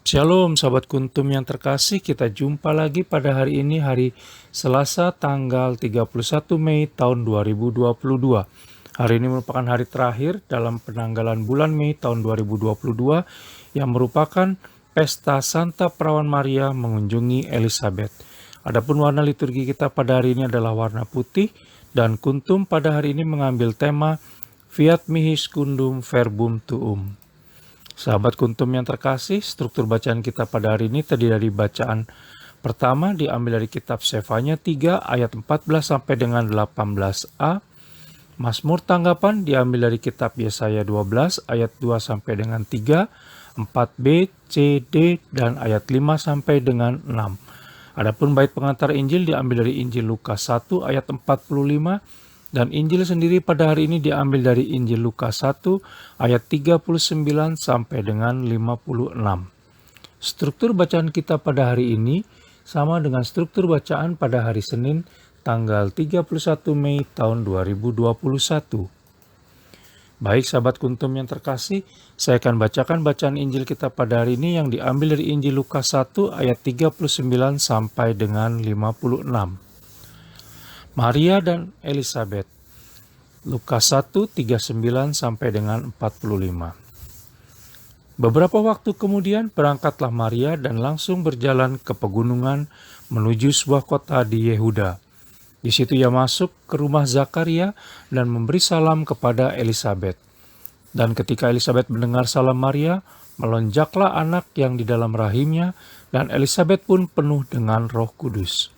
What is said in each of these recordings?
Shalom sahabat kuntum yang terkasih, kita jumpa lagi pada hari ini, hari Selasa tanggal 31 Mei tahun 2022. Hari ini merupakan hari terakhir dalam penanggalan bulan Mei tahun 2022 yang merupakan Pesta Santa Perawan Maria mengunjungi Elizabeth. Adapun warna liturgi kita pada hari ini adalah warna putih, dan kuntum pada hari ini mengambil tema Fiat mihi secundum verbum tuum. Sahabat kuntum yang terkasih, struktur bacaan kita pada hari ini terdiri dari bacaan pertama diambil dari kitab Sefanya 3 ayat 14 sampai dengan 18a. Mazmur tanggapan diambil dari kitab Yesaya 12 ayat 2 sampai dengan 3, 4b, c, d, dan ayat 5 sampai dengan 6. Adapun bait pengantar Injil diambil dari Injil Lukas 1 ayat 45, dan Injil sendiri pada hari ini diambil dari Injil Lukas 1 ayat 39 sampai dengan 56. Struktur bacaan kita pada hari ini sama dengan struktur bacaan pada hari Senin tanggal 31 Mei tahun 2021. Baik sahabat kuntum yang terkasih, saya akan bacakan bacaan Injil kita pada hari ini yang diambil dari Injil Lukas 1 ayat 39 sampai dengan 56. Maria dan Elizabeth. Lukas 1, 39 sampai dengan 45. Beberapa waktu kemudian berangkatlah Maria dan langsung berjalan ke pegunungan menuju sebuah kota di Yehuda. Di situ ia masuk ke rumah Zakaria dan memberi salam kepada Elizabeth. Dan ketika Elizabeth mendengar salam Maria, melonjaklah anak yang di dalam rahimnya, dan Elizabeth pun penuh dengan Roh Kudus.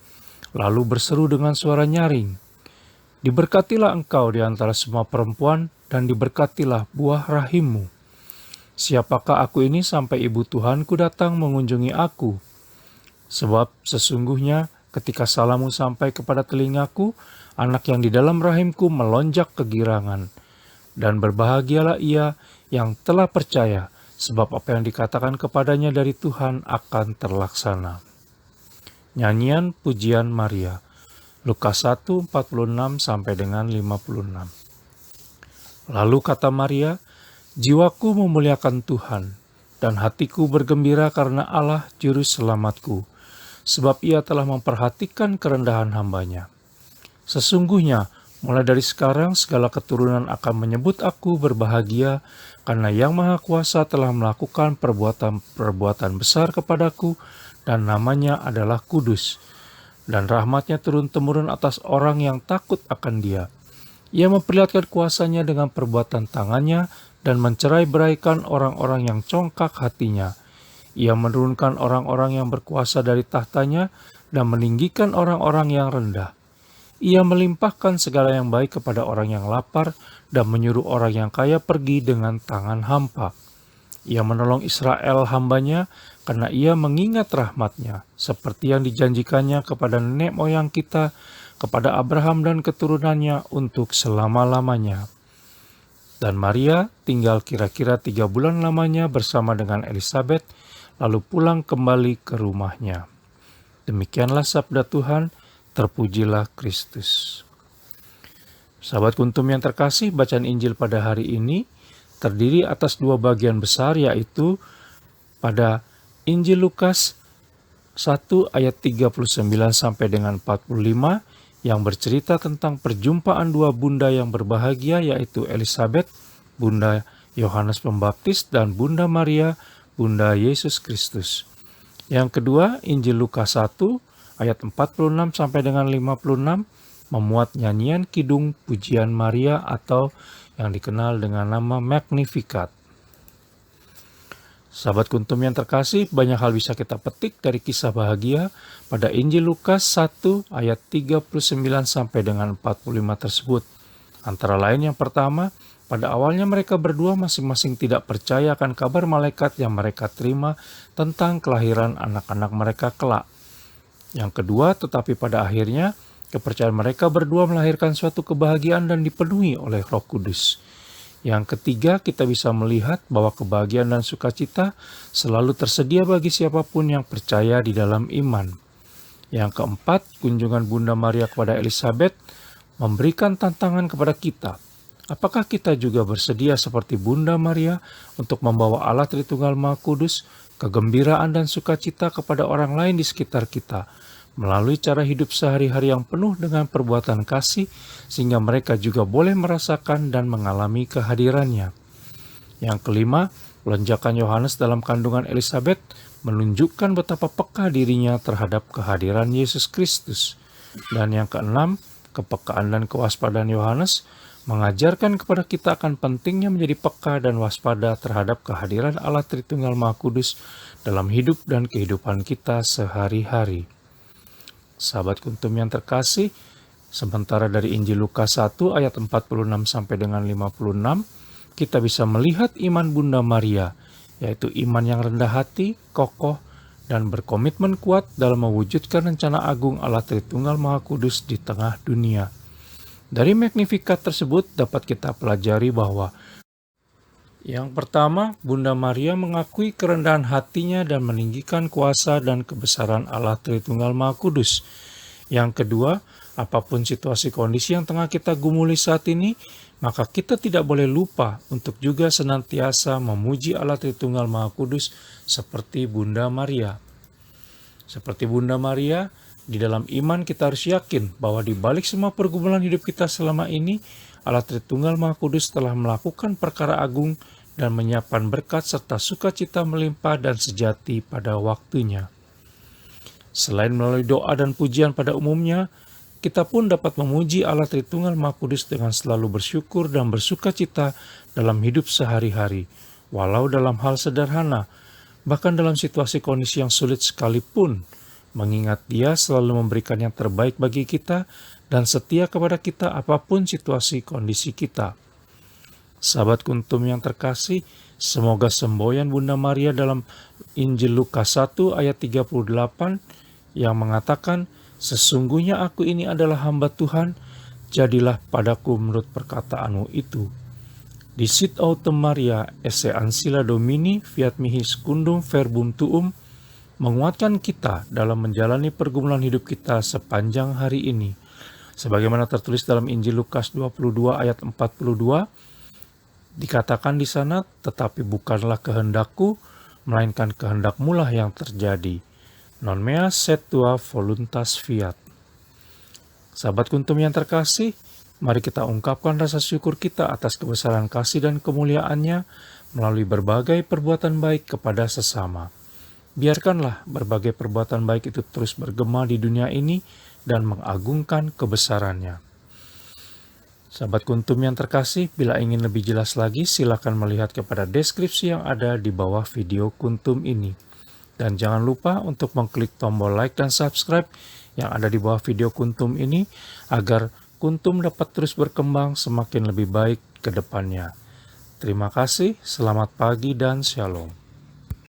Lalu berseru dengan suara nyaring, "Diberkatilah engkau di antara semua perempuan, dan diberkatilah buah rahimmu. Siapakah aku ini sampai ibu Tuhanku datang mengunjungi aku? Sebab sesungguhnya ketika salammu sampai kepada telingaku, anak yang di dalam rahimku melonjak kegirangan. Dan berbahagialah ia yang telah percaya, sebab apa yang dikatakan kepadanya dari Tuhan akan terlaksana." Nyanyian Pujian Maria, Lukas 1, 46 sampai dengan 56. Lalu kata Maria, "Jiwaku memuliakan Tuhan, dan hatiku bergembira karena Allah juru selamatku, sebab ia telah memperhatikan kerendahan hambanya. Sesungguhnya, mulai dari sekarang segala keturunan akan menyebut aku berbahagia, karena Yang Maha Kuasa telah melakukan perbuatan besar kepadaku, dan namanya adalah kudus. Dan rahmatnya turun-temurun atas orang yang takut akan Dia. Ia memperlihatkan kuasanya dengan perbuatan tangannya, dan mencerai-beraikan orang-orang yang congkak hatinya. Ia menurunkan orang-orang yang berkuasa dari tahtanya, dan meninggikan orang-orang yang rendah. Ia melimpahkan segala yang baik kepada orang yang lapar, dan menyuruh orang yang kaya pergi dengan tangan hampa. Ia menolong Israel hambanya, karena ia mengingat rahmatnya, seperti yang dijanjikannya kepada nenek moyang kita, kepada Abraham dan keturunannya untuk selama-lamanya. Dan Maria tinggal kira-kira 3 bulan lamanya bersama dengan Elizabeth, lalu pulang kembali ke rumahnya. Demikianlah sabda Tuhan, terpujilah Kristus. Sahabat kuntum yang terkasih, bacaan Injil pada hari ini terdiri atas 2 bagian besar, yaitu pada Injil Lukas 1 ayat 39 sampai dengan 45 yang bercerita tentang perjumpaan 2 bunda yang berbahagia, yaitu Elizabeth, bunda Yohanes Pembaptis, dan Bunda Maria, bunda Yesus Kristus. Yang kedua, Injil Lukas 1 ayat 46 sampai dengan 56 memuat nyanyian kidung pujian Maria atau yang dikenal dengan nama Magnificat. Sahabat kuntum yang terkasih, banyak hal bisa kita petik dari kisah bahagia pada Injil Lukas 1 ayat 39 sampai dengan 45 tersebut. Antara lain yang pertama, pada awalnya mereka berdua masing-masing tidak percaya akan kabar malaikat yang mereka terima tentang kelahiran anak-anak mereka kelak. Yang kedua, tetapi pada akhirnya kepercayaan mereka berdua melahirkan suatu kebahagiaan dan dipenuhi oleh Roh Kudus. Yang ketiga, kita bisa melihat bahwa kebahagiaan dan sukacita selalu tersedia bagi siapapun yang percaya di dalam iman. Yang keempat, kunjungan Bunda Maria kepada Elizabeth memberikan tantangan kepada kita. Apakah kita juga bersedia seperti Bunda Maria untuk membawa Allah Tritunggal Maha Kudus, kegembiraan dan sukacita kepada orang lain di sekitar kita, melalui cara hidup sehari-hari yang penuh dengan perbuatan kasih, sehingga mereka juga boleh merasakan dan mengalami kehadirannya. Yang kelima, lonjakan Yohanes dalam kandungan Elizabeth menunjukkan betapa peka dirinya terhadap kehadiran Yesus Kristus. Dan yang keenam, kepekaan dan kewaspadaan Yohanes mengajarkan kepada kita akan pentingnya menjadi peka dan waspada terhadap kehadiran Allah Tritunggal Maha Kudus dalam hidup dan kehidupan kita sehari-hari. Sahabat Kuntum yang terkasih, sementara dari Injil Lukas 1 ayat 46 sampai dengan 56, kita bisa melihat iman Bunda Maria, yaitu iman yang rendah hati, kokoh, dan berkomitmen kuat dalam mewujudkan rencana agung Allah Tritunggal Maha Kudus di tengah dunia. Dari Magnificat tersebut dapat kita pelajari bahwa yang pertama, Bunda Maria mengakui kerendahan hatinya dan meninggikan kuasa dan kebesaran Allah Tritunggal Maha Kudus. Yang kedua, apapun situasi kondisi yang tengah kita gumuli saat ini, maka kita tidak boleh lupa untuk juga senantiasa memuji Allah Tritunggal Maha Kudus seperti Bunda Maria. Seperti Bunda Maria, di dalam iman kita harus yakin bahwa di balik semua pergumulan hidup kita selama ini, Allah Tritunggal Maha Kudus telah melakukan perkara agung dan menyiapkan berkat serta sukacita melimpah dan sejati pada waktunya. Selain melalui doa dan pujian pada umumnya, kita pun dapat memuji Allah Tritunggal Maha Kudus dengan selalu bersyukur dan bersukacita dalam hidup sehari-hari, walau dalam hal sederhana, bahkan dalam situasi kondisi yang sulit sekalipun, mengingat Dia selalu memberikan yang terbaik bagi kita dan setia kepada kita apapun situasi kondisi kita. Sahabat Kuntum yang terkasih, semoga semboyan Bunda Maria dalam Injil Lukas 1 ayat 38 yang mengatakan, "Sesungguhnya aku ini adalah hamba Tuhan, jadilah padaku menurut perkataanmu itu. Dicit autem Maria esse ancilla Domini fiat mihi secundum verbum tuum," menguatkan kita dalam menjalani pergumulan hidup kita sepanjang hari ini. Sebagaimana tertulis dalam Injil Lukas 22 ayat 42, dikatakan di sana, "Tetapi bukanlah kehendakku, melainkan kehendakmu lah yang terjadi. Non mea sed tua voluntas fiat." Sahabat Kuntum yang terkasih, mari kita ungkapkan rasa syukur kita atas kebesaran kasih dan kemuliaan-Nya melalui berbagai perbuatan baik kepada sesama. Biarkanlah berbagai perbuatan baik itu terus bergema di dunia ini dan mengagungkan kebesaran-Nya. Sahabat Kuntum yang terkasih, bila ingin lebih jelas lagi, silakan melihat kepada deskripsi yang ada di bawah video Kuntum ini. Dan jangan lupa untuk mengklik tombol like dan subscribe yang ada di bawah video Kuntum ini, agar Kuntum dapat terus berkembang semakin lebih baik ke depannya. Terima kasih, selamat pagi dan shalom.